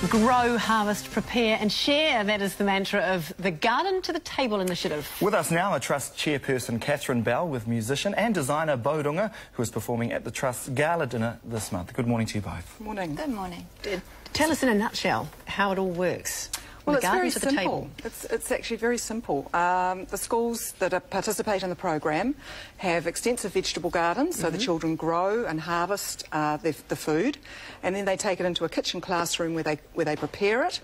Grow, harvest, prepare and share. That is the mantra of the Garden to the Table initiative. With us now, a Trust chairperson, Catherine Bell, with musician and designer Boh Runga, who is performing at the Trust's gala dinner this month. Good morning to you both. Good morning. Good morning. Tell us in a nutshell how it all works. Well, the it's Garden very to the simple. Table. It's actually very simple. The schools that participate in the program have extensive vegetable gardens, so the children grow and harvest the food, and then they take it into a kitchen classroom where they prepare it,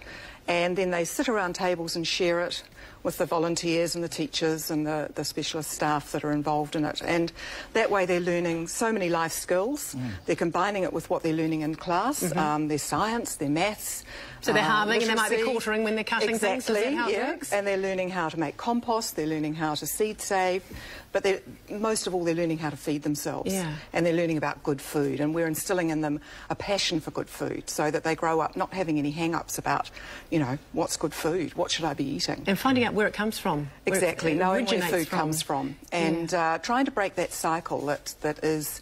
and then they sit around tables and share it with the volunteers and the teachers and the specialist staff that are involved in it. And that way they're learning so many life skills. They're combining it with what they're learning in class, their science, their maths. So they're halving and they might be quartering when they're cutting things. Is that how it works? And they're learning how to make compost, they're learning how to seed save, but most of all they're learning how to feed themselves. And they're learning about good food, and we're instilling in them a passion for good food so that they grow up not having any hang-ups about, you know, what's good food, what should I be eating. And finding out where it comes from. Exactly, knowing where food comes from. And trying to break that cycle that is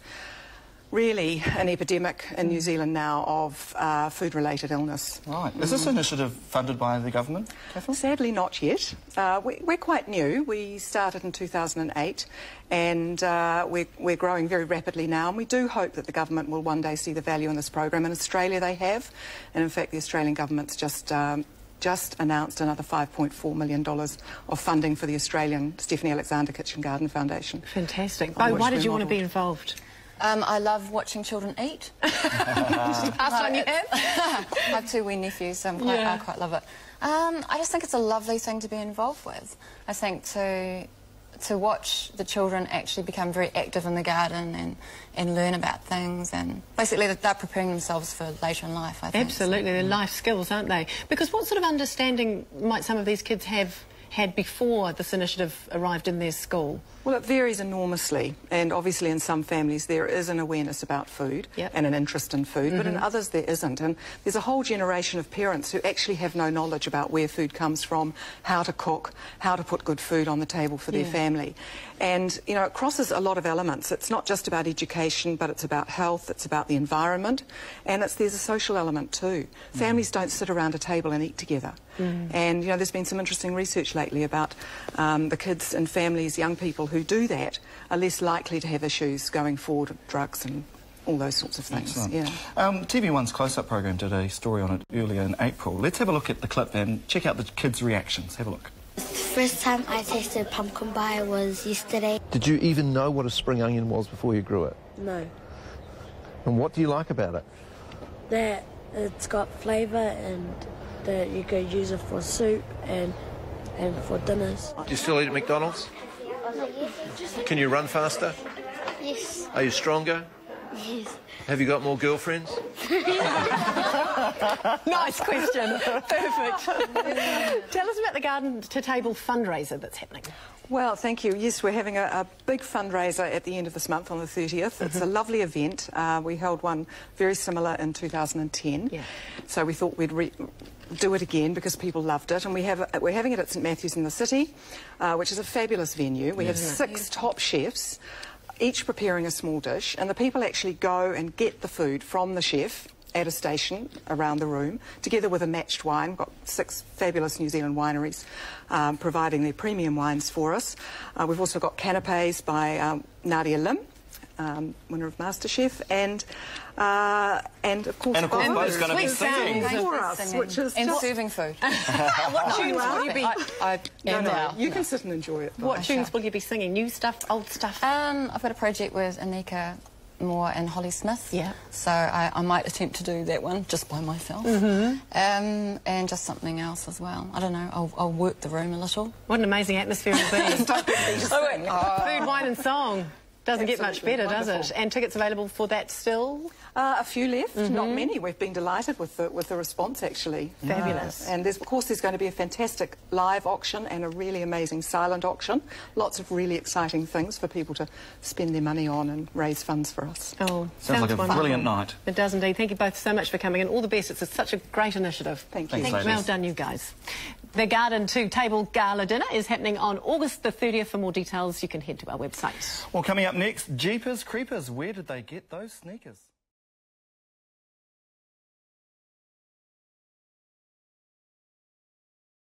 really an epidemic in New Zealand now of food-related illness. Right. Is this initiative funded by the government, Catherine? Sadly not yet. We're quite new. We started in 2008 and we're growing very rapidly now, and we do hope that the government will one day see the value in this program. In Australia they have, and in fact the Australian government's just announced another $5.4 million of funding for the Australian Stephanie Alexander Kitchen Garden Foundation. Fantastic. Boh, why did you want to be involved? I love watching children eat. Last one you have? I have two wee nephews, so I quite love it. I just think it's a lovely thing to be involved with. I think to watch the children actually become very active in the garden and learn about things, and basically they're preparing themselves for later in life, I think. Absolutely, they're life skills, aren't they? Because what sort of understanding might some of these kids have had before this initiative arrived in their school? Well, it varies enormously, and obviously in some families there is an awareness about food and an interest in food, but in others there isn't. And there's a whole generation of parents who actually have no knowledge about where food comes from, how to cook, how to put good food on the table for their family. And, you know, it crosses a lot of elements. It's not just about education, but it's about health, it's about the environment, and there's a social element too. Families don't sit around a table and eat together. And, you know, there's been some interesting research lately about the kids and families, young people who do that are less likely to have issues going forward with drugs and all those sorts of things. TV1's Close-Up program did a story on it earlier in April. Let's have a look at the clip and check out the kids' reactions. Have a look. The first time I tasted pumpkin pie was yesterday. Did you even know what a spring onion was before you grew it? No. And what do you like about it? That it's got flavour and that you could use it for soup and for dinners. Do you still eat at McDonald's? Can you run faster? Yes. Are you stronger? Yes. Have you got more girlfriends? Nice question. Perfect. Tell us about the Garden to Table fundraiser that's happening. Well, thank you. Yes, we're having a big fundraiser at the end of this month on the 30th. It's a lovely event. We held one very similar in 2010. So we thought we'd do it again because people loved it. And we're having it at St Matthew's in the City, which is a fabulous venue. We have 6 top chefs, each preparing a small dish, and the people actually go and get the food from the chef at a station around the room, together with a matched wine. We've got 6 fabulous New Zealand wineries providing their premium wines for us. We've also got canapes by Nadia Lim, winner of MasterChef, and of course Bo's going to be singing for us, which is and serving food. What tunes will you be? You can sit and enjoy it. What tunes will you be singing? New stuff, old stuff? I've got a project with Anika Moore and Holly Smith, so I might attempt to do that one just by myself, and just something else as well. I don't know, I'll work the room a little. What an amazing atmosphere it'll be. Food, wine and song. Doesn't get much better, does it? And tickets available for that still? A few left, not many. We've been delighted with the response, actually. Fabulous. And of course there's going to be a fantastic live auction and a really amazing silent auction. Lots of really exciting things for people to spend their money on and raise funds for us. Oh, sounds like a brilliant night. It does indeed. Thank you both so much for coming, and all the best. It's such a great initiative. Thank you. Thanks, well done, you guys. The Garden to Table Gala Dinner is happening on August the 30th. For more details, you can head to our website. Well, coming up next, Jeepers Creepers. Where did they get those sneakers?